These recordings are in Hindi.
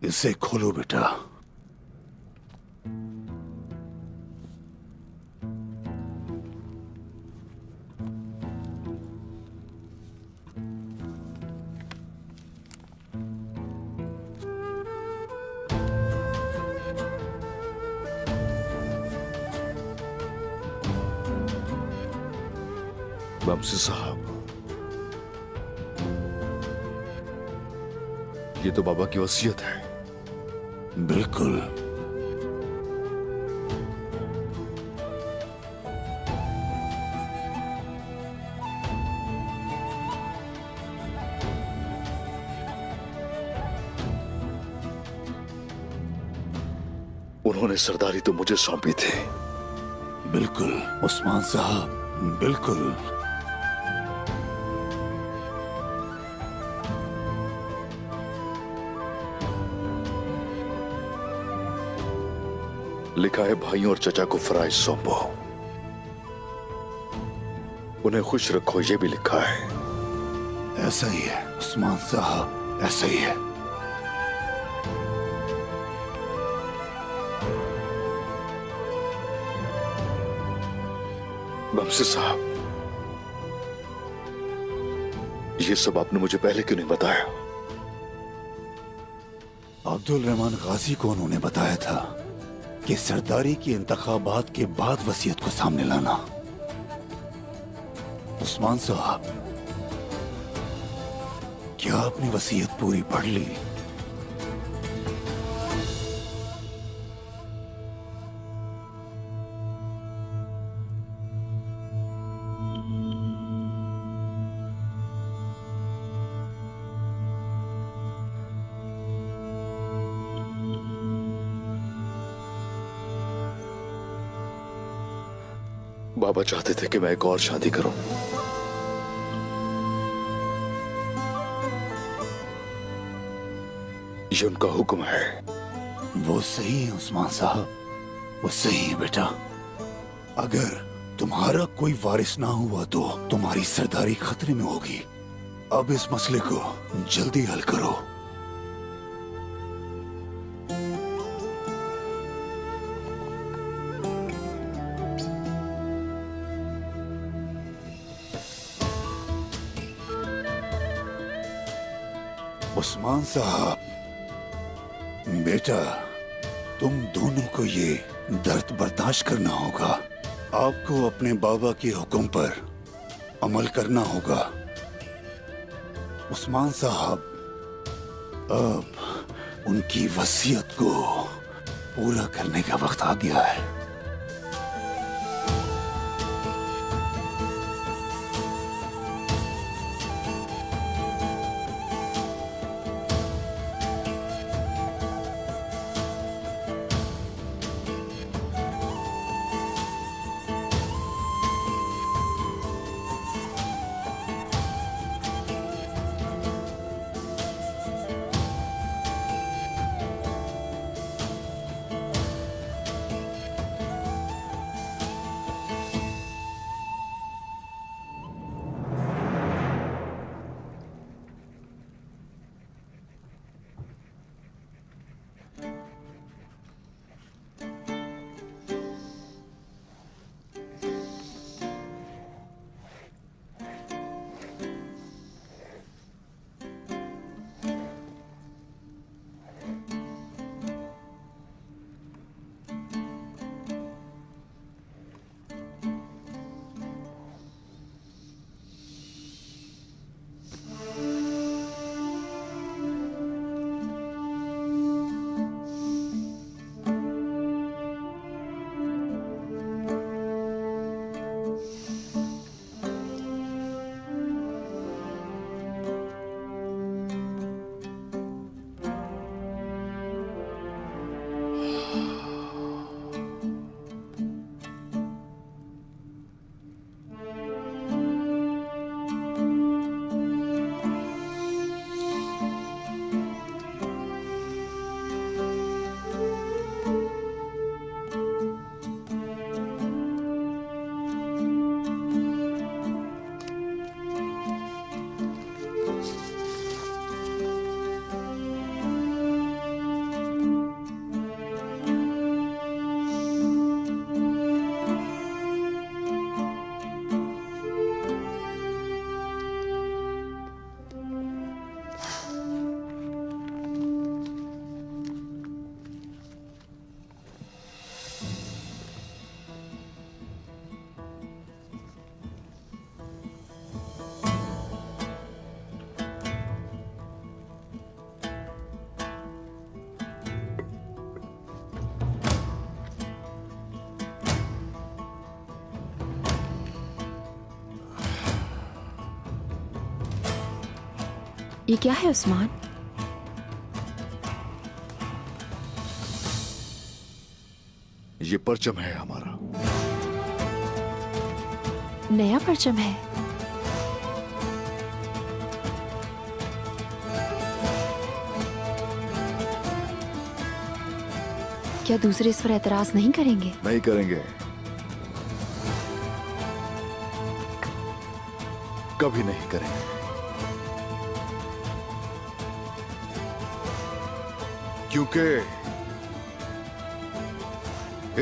इसे खोलो बेटा। बमसी साहब, ये तो बाबा की वसीयत है। बिल्कुल। उन्होंने सरदारी तो मुझे सौंपी थी। बिल्कुल उस्मान साहब, बिल्कुल। लिखा है भाइयों और चचा को फराइज सौंपो, उन्हें खुश रखो, ये भी लिखा है। ऐसा ही है उस्मान साहब, ऐसा ही है। बमसी साहब, ये सब आपने मुझे पहले क्यों नहीं बताया? अब्दुल रहमान गाजी को उन्होंने बताया था कि सरदारी की इंतखाबात के बाद वसीयत को सामने लाना। उस्मान साहब, क्या आपने वसीयत पूरी पढ़ ली? बाबा चाहते थे कि मैं एक और शादी करूं। ये उनका हुक्म है। वो सही है उस्मान साहब, वो सही है बेटा। अगर तुम्हारा कोई वारिस ना हुआ तो तुम्हारी सरदारी खतरे में होगी। अब इस मसले को जल्दी हल करो। उस्मान साहब, बेटा, तुम दोनों को ये दर्द बर्दाश्त करना होगा। आपको अपने बाबा के हुक्म पर अमल करना होगा। उस्मान साहब, अब उनकी वसीयत को पूरा करने का वक्त आ गया है। ये क्या है उस्मान? ये परचम है हमारा। नया परचम है? क्या दूसरे इस पर एतराज नहीं करेंगे? नहीं करेंगे, कभी नहीं करेंगे। क्योंकि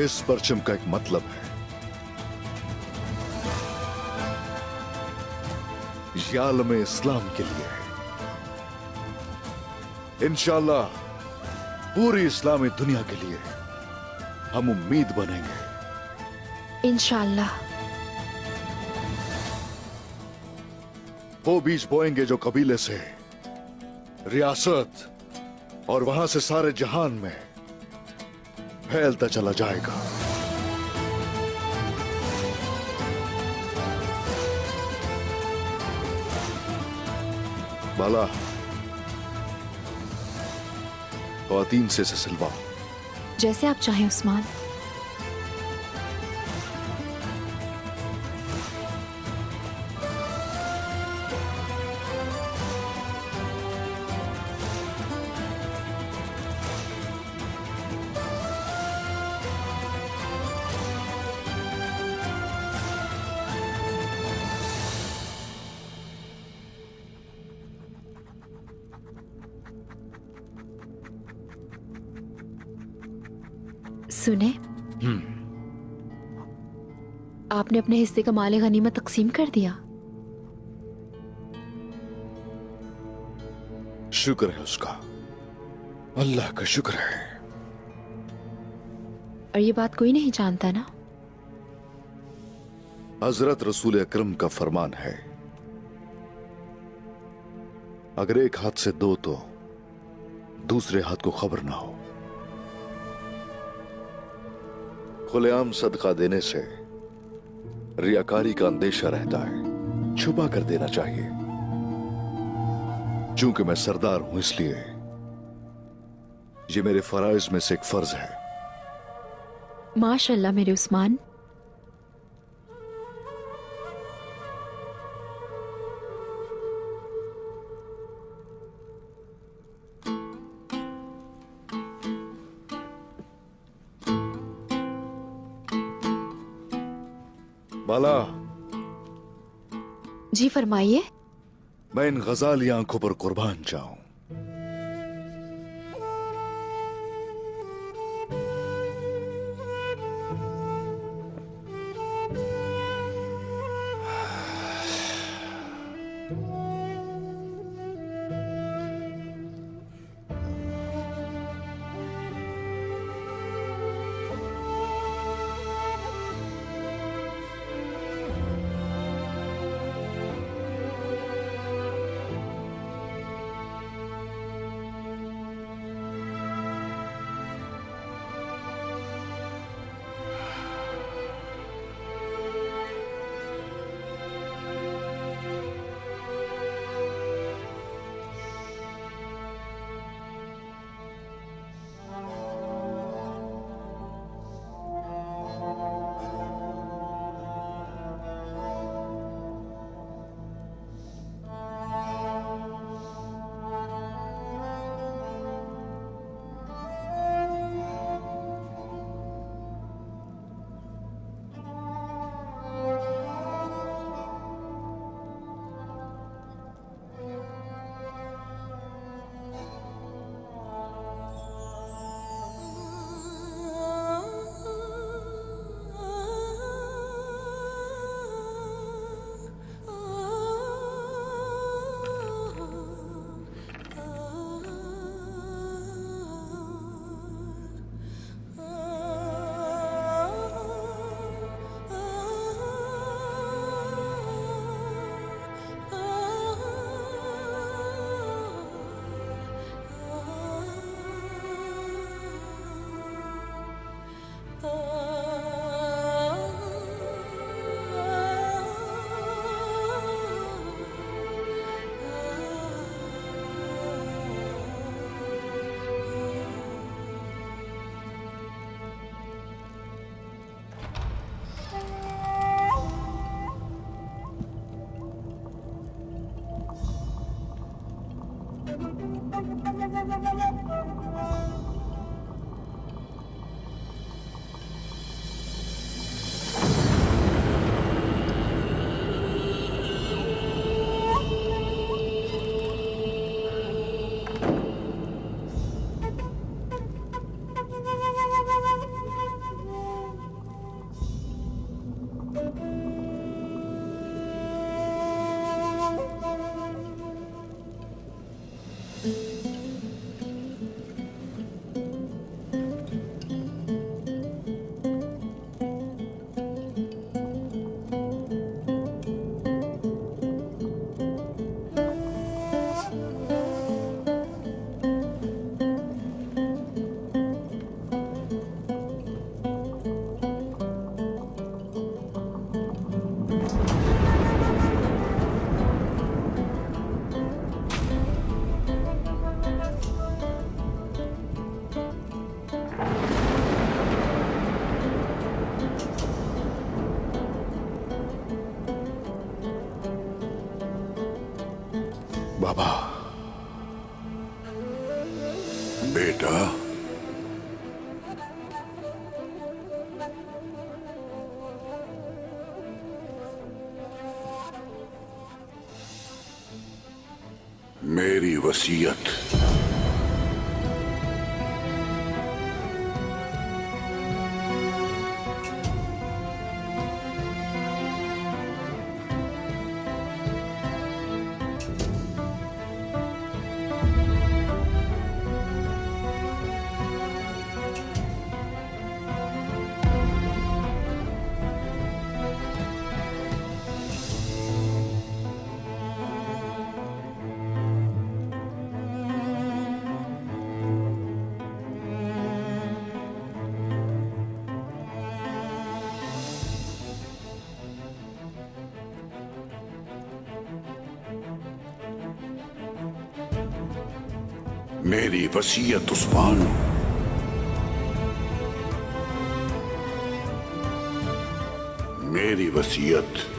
इस परचम का एक मतलब है। ये आलम इस्लाम के लिए है। इंशाअल्लाह पूरी इस्लामी दुनिया के लिए हम उम्मीद बनेंगे। इंशाअल्लाह। वो बीज बोएंगे जो कबीले से रियासत और वहां से सारे जहान में फैलता चला जाएगा। बाला, ख्वातीन से सिलवा। जैसे आप चाहें उस्मान। सुने, आपने अपने हिस्से का माल गनीमत तकसीम कर दिया। शुक्र है उसका, अल्लाह का शुक्र है। और ये बात कोई नहीं जानता ना? हजरत रसूल अकरम का फरमान है, अगर एक हाथ से दो तो दूसरे हाथ को खबर ना हो। खुलेआम सदका देने से रियाकारी का अंदेशा रहता है, छुपा कर देना चाहिए। चूंकि मैं सरदार हूं इसलिए ये मेरे फराइज में से एक फर्ज है। माशाल्लाह मेरे उस्मान। बाला, जी फरमाइए। मैं इन गजाली आंखों पर कुर्बान जाऊं। बाबा, बेटा, मेरी वसीयत मेरी वसीयत उस्मान, मेरी वसीयत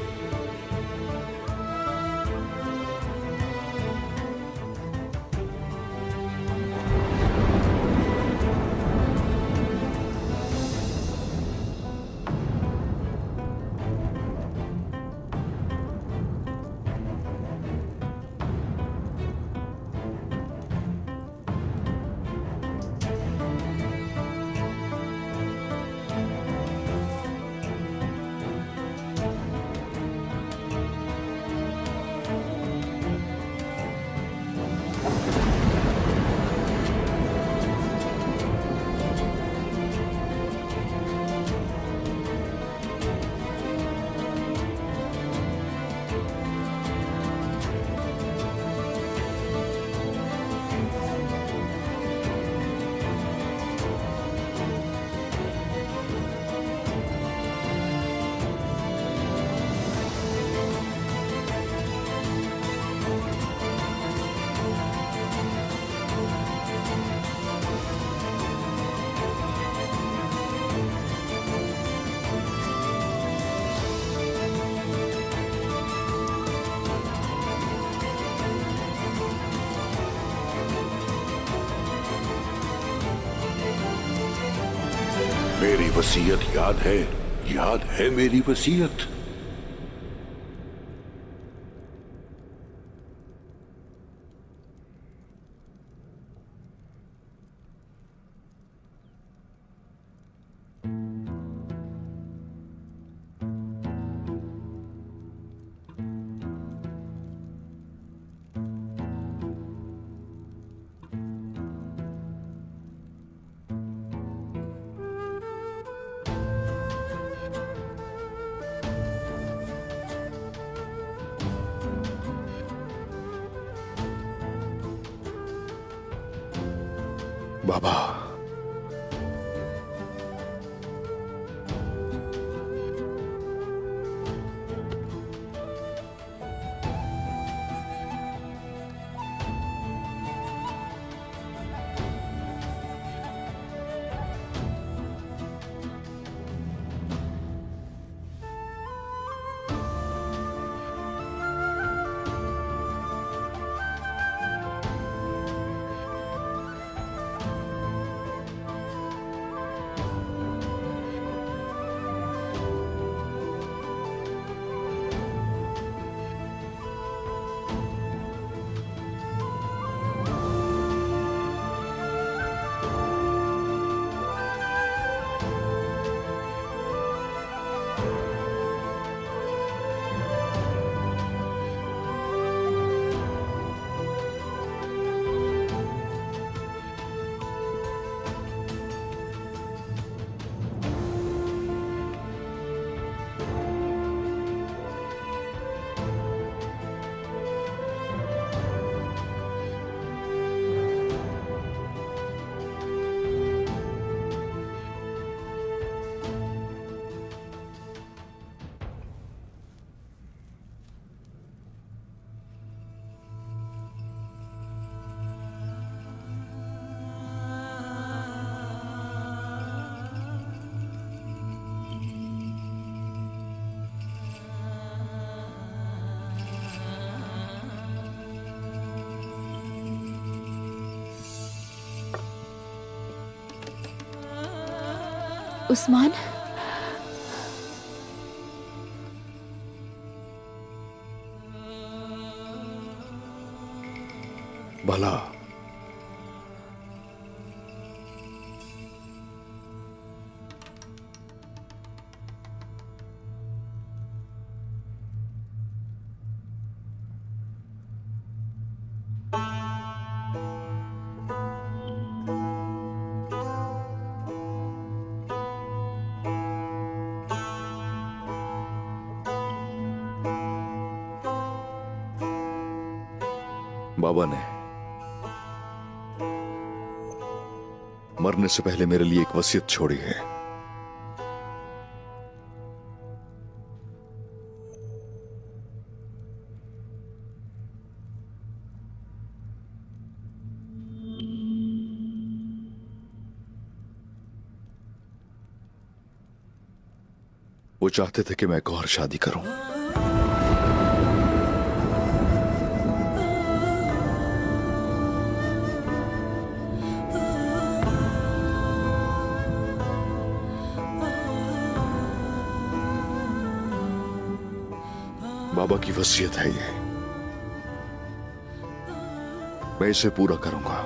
मेरी वसीयत याद है मेरी वसीयत। बाबा, उस्मान, भला बाबा ने मरने से पहले मेरे लिए एक वसीयत छोड़ी है। वो चाहते थे कि मैं एक और शादी करूं। बाबा की वसीयत है ये, मैं इसे पूरा करूंगा।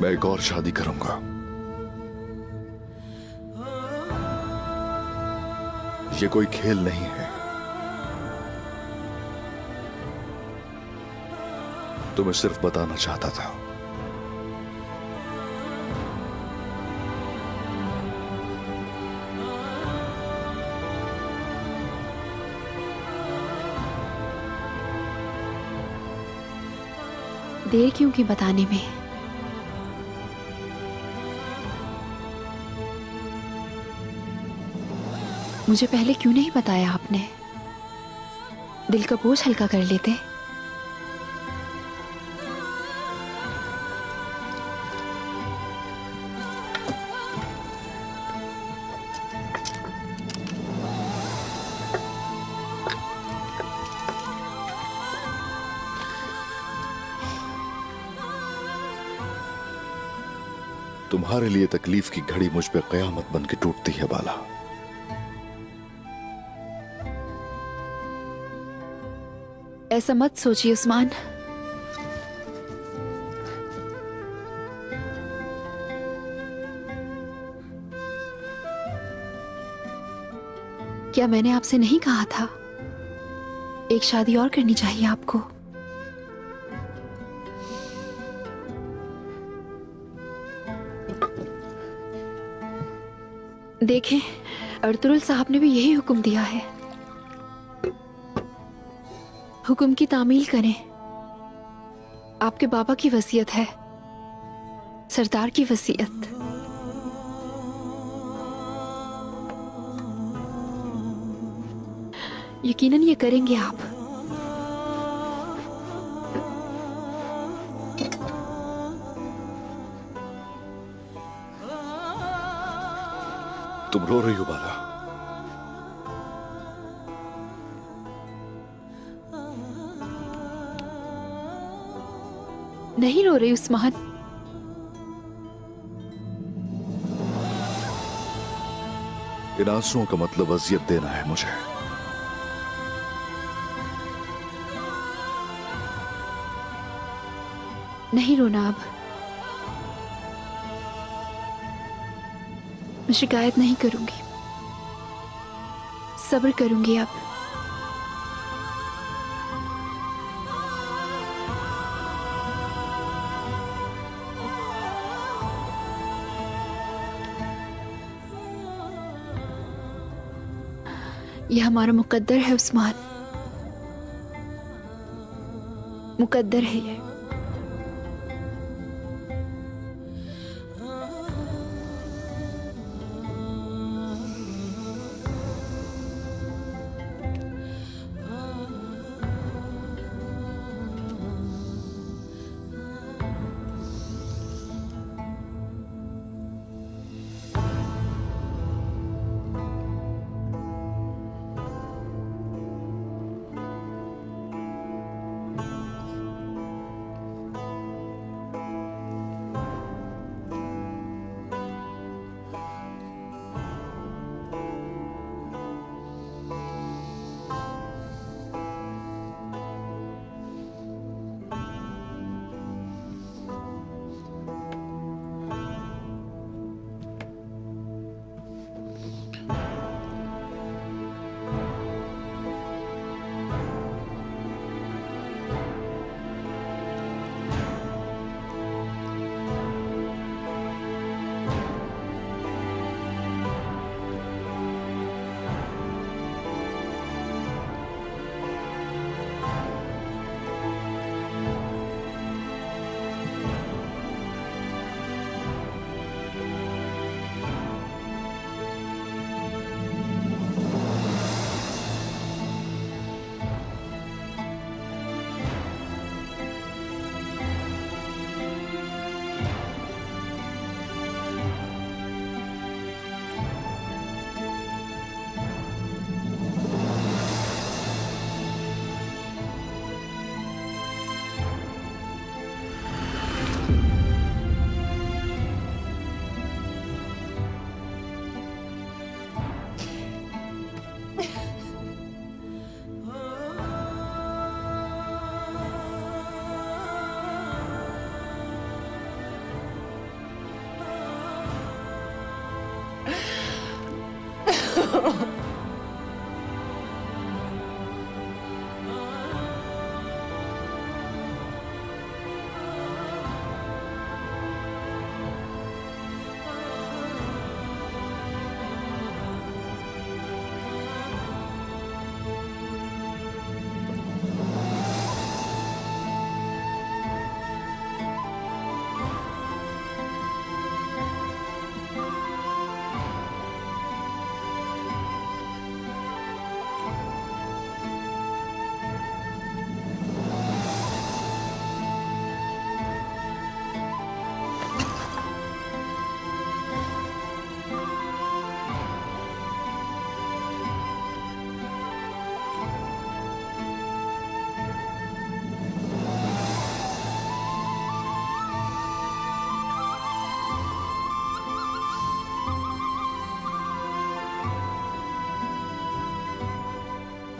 मैं एक और शादी करूंगा। ये कोई खेल नहीं है। तुम्हें सिर्फ बताना चाहता था। देर क्यों की बताने में? मुझे पहले क्यों नहीं बताया आपने? दिल का बोझ हल्का कर लेते। तुम्हारे लिए तकलीफ की घड़ी मुझ पे कयामत बन के टूटती है बाला। ऐसा मत सोचिए उस्मान। क्या मैंने आपसे नहीं कहा था एक शादी और करनी चाहिए आपको? देखें, अर्तुरुल साहब ने भी यही हुक्म दिया है। हुक्म की तामील करें। आपके बाबा की वसीयत है, सरदार की वसीयत। यकीनन ये करेंगे आप। तुम रो रही हो बाला? नहीं रो रही उस्मान। इन आंसुओं का मतलब वसीयत देना है मुझे। नहीं रोना अब। मैं शिकायत नहीं करूंगी, सब्र करूंगी अब। यह हमारा मुकद्दर है उस्मान, मुकद्दर है ये।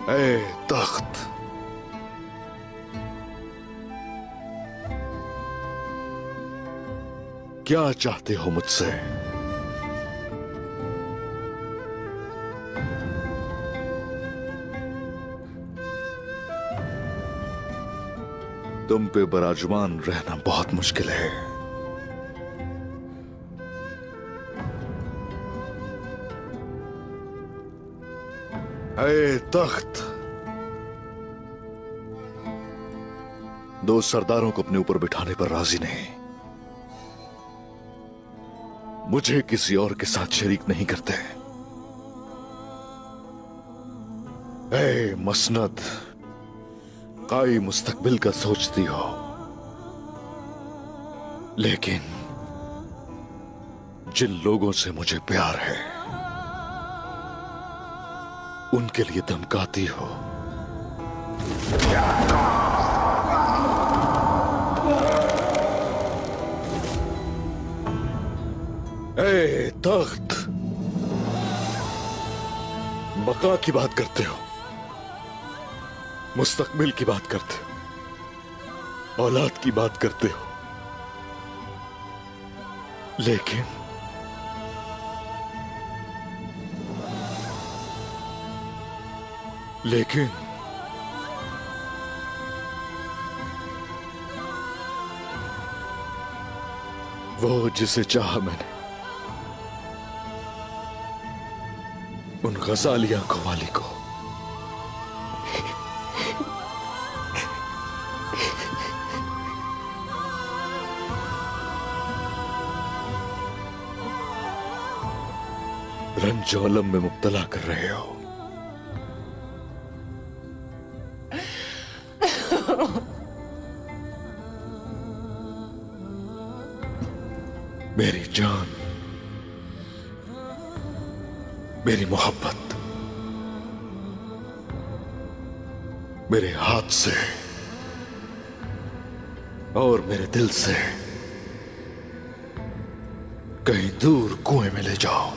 ए तख्त, क्या चाहते हो मुझसे? तुम पे बराजमान रहना बहुत मुश्किल है। ए तख्त, दो सरदारों को अपने ऊपर बिठाने पर राजी नहीं, मुझे किसी और के साथ शरीक नहीं करते। ए मसनद, काई मुस्तकबिल का सोचती हो, लेकिन जिन लोगों से मुझे प्यार है उनके लिए धमकाती हो। ए तख्त, बका की बात करते हो, मुस्तकबिल की बात करते हो, औलाद की बात करते हो, लेकिन वो जिसे चाहा मैंने, उन गजाली आंखों वाली को, रंजो अलम में मुब्तला कर रहे हो। मेरी जान, मेरी मोहब्बत मेरे हाथ से और मेरे दिल से कहीं दूर कुएं में ले जाओ।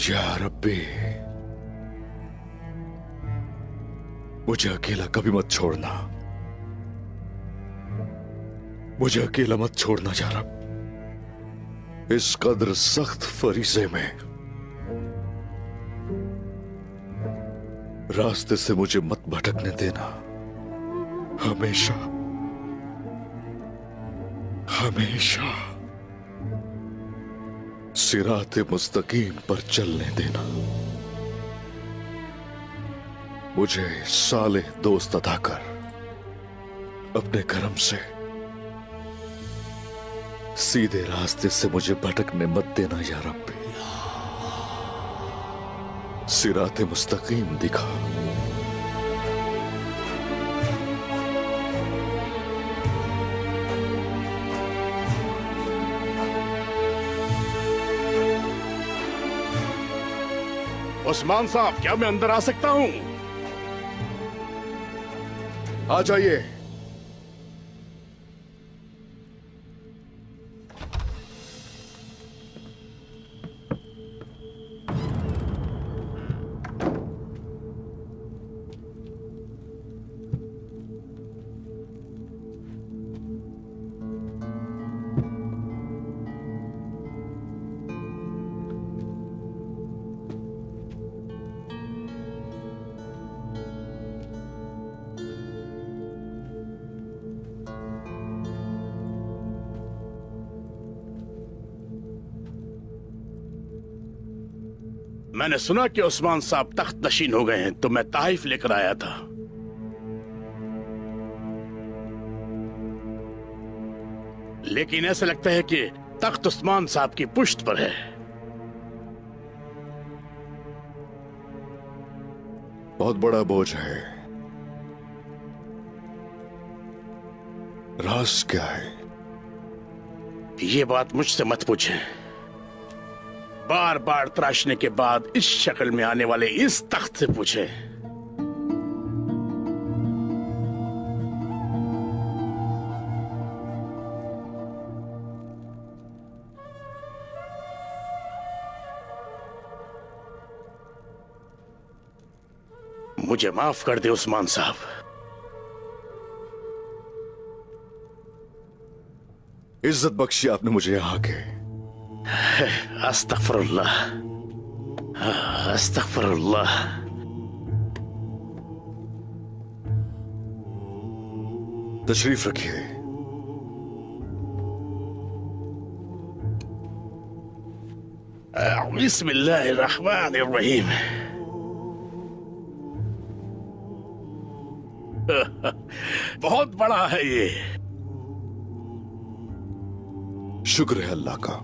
या रब्बी, मुझे अकेला कभी मत छोड़ना, मुझे अकेला मत छोड़ना या रब। इस कदर सख्त फरीजे में रास्ते से मुझे मत भटकने देना। हमेशा हमेशा सिराते मुस्तकीम पर चलने देना। मुझे सालेह दोस्त अता कर अपने करम से सीधे रास्ते से मुझे भटकने मत देना या रब्बी। सिराते मुस्तकीम दिखा। उस्मान साहब, क्या मैं अंदर आ सकता हूं? आ जाइए। मैंने सुना कि उस्मान साहब तख्त नशीन हो गए हैं, तो मैं ताइफ लेकर आया था। लेकिन ऐसा लगता है कि तख्त उस्मान साहब की पुश्त पर है। बहुत बड़ा बोझ है। राज क्या है? ये बात मुझसे मत पूछें। बार बार तराशने के बाद इस शक्ल में आने वाले इस तख्त से पूछें। मुझे माफ कर दे उस्मान साहब। इज्जत बख्शी आपने मुझे यहाँ के। अस्तगफिरुल्लाह, अस्तगफिरुल्लाह। तशरीफ रखिए। बिस्मिल्लाहिर्रहमानिर्रहीम। बहुत बड़ा है ये। शुक्र है अल्लाह का,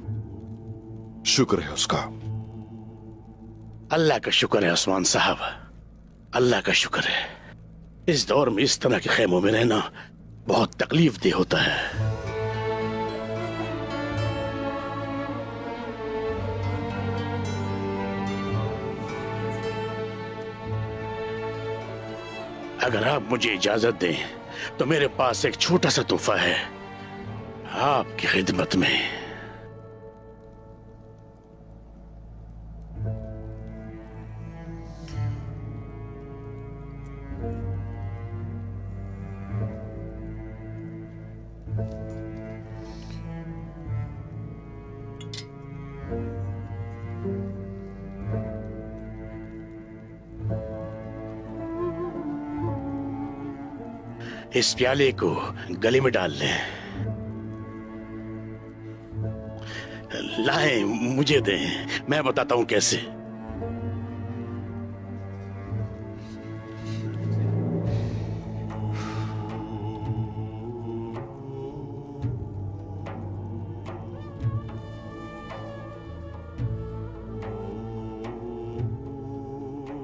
शुक्र है उसका। अल्लाह का शुक्र है उस्मान साहब, अल्लाह का शुक्र है। इस दौर में इस तरह के खेमों में रहना बहुत तकलीफ दे होता है। अगर आप मुझे इजाजत दें तो मेरे पास एक छोटा सा तोहफा है आपकी खिदमत में। इस प्याले को गले में डाल लें। लाएं, मुझे दें, मैं बताता हूं कैसे।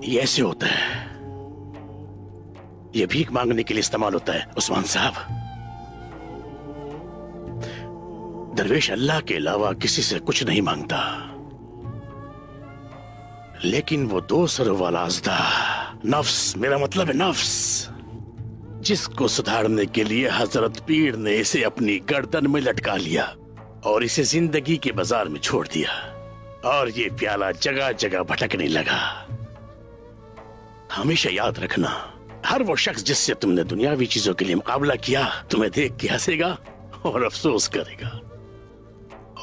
ये ऐसे होता है, ये भीख मांगने के लिए इस्तेमाल होता है उस्मान साहब। दरवेश अल्लाह के अलावा किसी से कुछ नहीं मांगता, लेकिन वो दो सरों वाला अज़दा नफ्स, मेरा मतलब है नफ्स, जिसको सुधारने के लिए हजरत पीर ने इसे अपनी गर्दन में लटका लिया और इसे जिंदगी के बाजार में छोड़ दिया, और ये प्याला जगह जगह भटकने लगा। हमेशा याद रखना, हर वो शख्स जिससे तुमने दुनियावी चीजों के लिए मुकाबला किया तुम्हें देख के हंसेगा और अफसोस करेगा,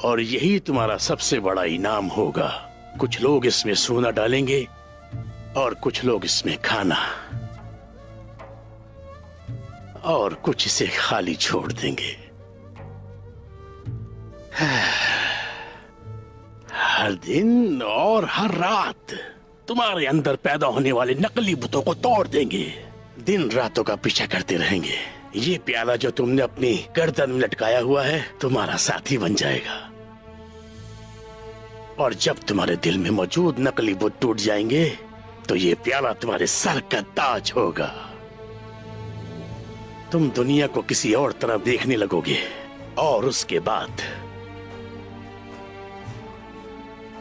और यही तुम्हारा सबसे बड़ा इनाम होगा। कुछ लोग इसमें सोना डालेंगे और कुछ लोग इसमें खाना, और कुछ इसे खाली छोड़ देंगे। हर दिन और हर रात तुम्हारे अंदर पैदा होने वाले नकली बुतों को तोड़ देंगे, दिन रातों का पीछा करते रहेंगे। ये प्याला जो तुमने अपनी गर्दन में लटकाया हुआ है तुम्हारा साथी बन जाएगा, और जब तुम्हारे दिल में मौजूद नकली बुत टूट जाएंगे तो ये प्याला तुम्हारे सर का ताज होगा। तुम दुनिया को किसी और तरफ देखने लगोगे, और उसके बाद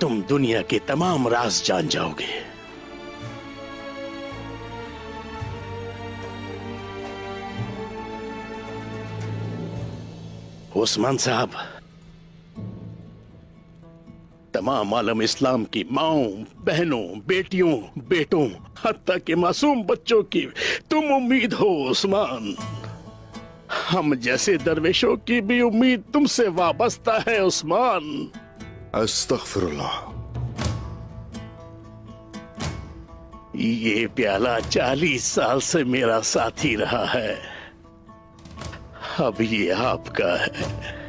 तुम दुनिया के तमाम राज जान जाओगे। उस्मान साहब, तमाम आलम इस्लाम की माओं, बहनों, बेटियों, बेटों, हत्ता के मासूम बच्चों की तुम उम्मीद हो उस्मान। हम जैसे दरवेशों की भी उम्मीद तुमसे वाबस्ता है उस्मान। अस्तगफिरुल्लाह। ये प्याला 40 साल से मेरा साथी रहा है, अब ये आपका है।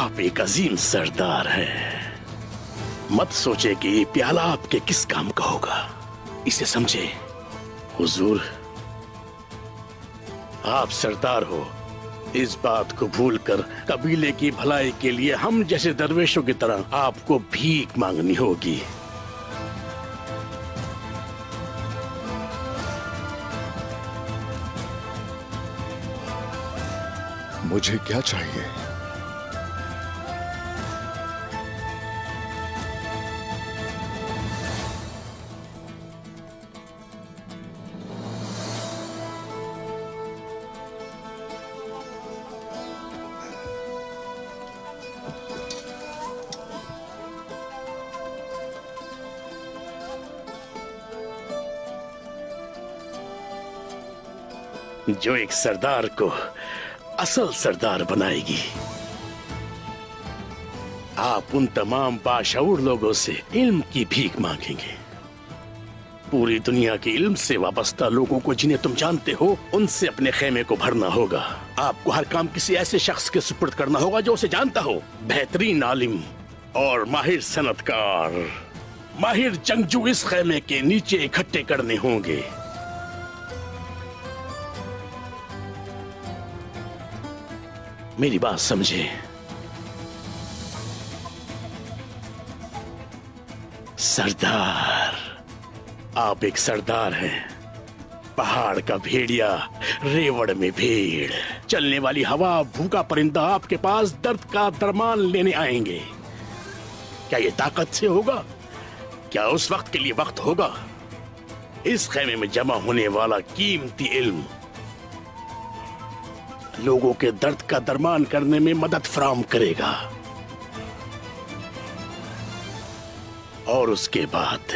आप एक अजीम सरदार हैं। मत सोचे कि ये प्याला आपके किस काम का होगा, इसे समझे। हुजूर, आप सरदार हो, इस बात को भूलकर कबीले की भलाई के लिए हम जैसे दरवेशों की तरह आपको भीख मांगनी होगी। मुझे क्या चाहिए? जो एक सरदार को असल सरदार बनाएगी। आप उन तमाम बाशऊर लोगों से इल्म की भीख मांगेंगे। पूरी दुनिया के इल्म से वाबस्ता लोगों को जिन्हें तुम जानते हो, उनसे अपने खेमे को भरना होगा। आपको हर काम किसी ऐसे शख्स के सुपुर्द करना होगा जो उसे जानता हो। बेहतरीन आलिम और माहिर सनतकार, माहिर जंगजू इस खेमे के नीचे इकट्ठे करने होंगे। मेरी बात समझे। सरदार, आप एक सरदार हैं। पहाड़ का भेड़िया, रेवड़ में भीड़, चलने वाली हवा, भूखा परिंदा आपके पास दर्द का दरमान लेने आएंगे। क्या ये ताकत से होगा? क्या उस वक्त के लिए वक्त होगा? इस खेमे में जमा होने वाला कीमती इल्म लोगों के दर्द का दरमान करने में मदद फराहम करेगा। और उसके बाद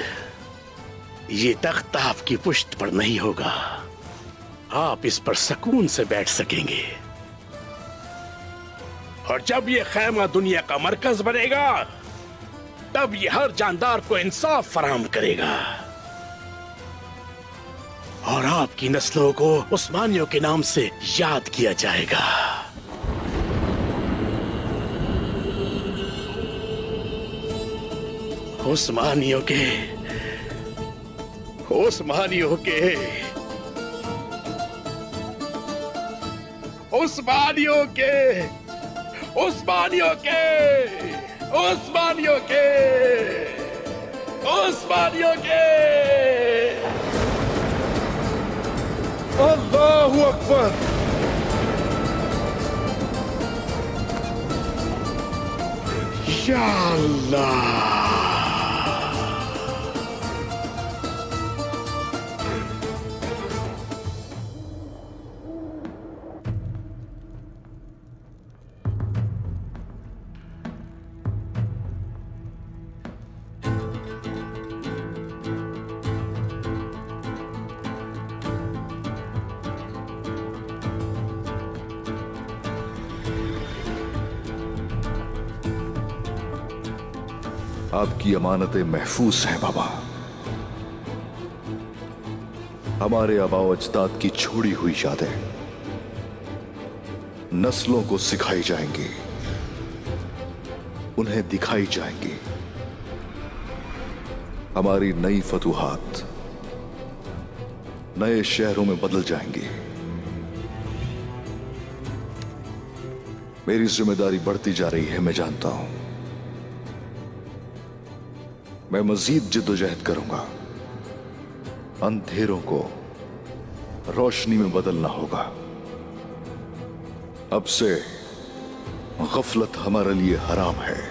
ये तख्त आपकी पुश्त पर नहीं होगा। आप इस पर सुकून से बैठ सकेंगे। और जब ये खैमा दुनिया का मरकज बनेगा, तब ये हर जानदार को इंसाफ फराहम करेगा। और आपकी नस्लों को उस्मानियों के नाम से याद किया जाएगा। उस्मानियों के, उस्मानियों के, उस्मानियों के, उस्मानियों के, उस्मानियों के, उस्मानियों के। अल्लाहु अकबर। या अल्लाह। आपकी अमानतें महफूज हैं बाबा। हमारे आबाओ अजदाद की छोड़ी हुई यादें नस्लों को सिखाई जाएंगी, उन्हें दिखाई जाएंगी। हमारी नई फतूहात नए शहरों में बदल जाएंगी। मेरी जिम्मेदारी बढ़ती जा रही है, मैं जानता हूं। मैं मजीद जिद्दोजहद करूंगा। अंधेरों को रोशनी में बदलना होगा। अब से गफलत हमारे लिए हराम है।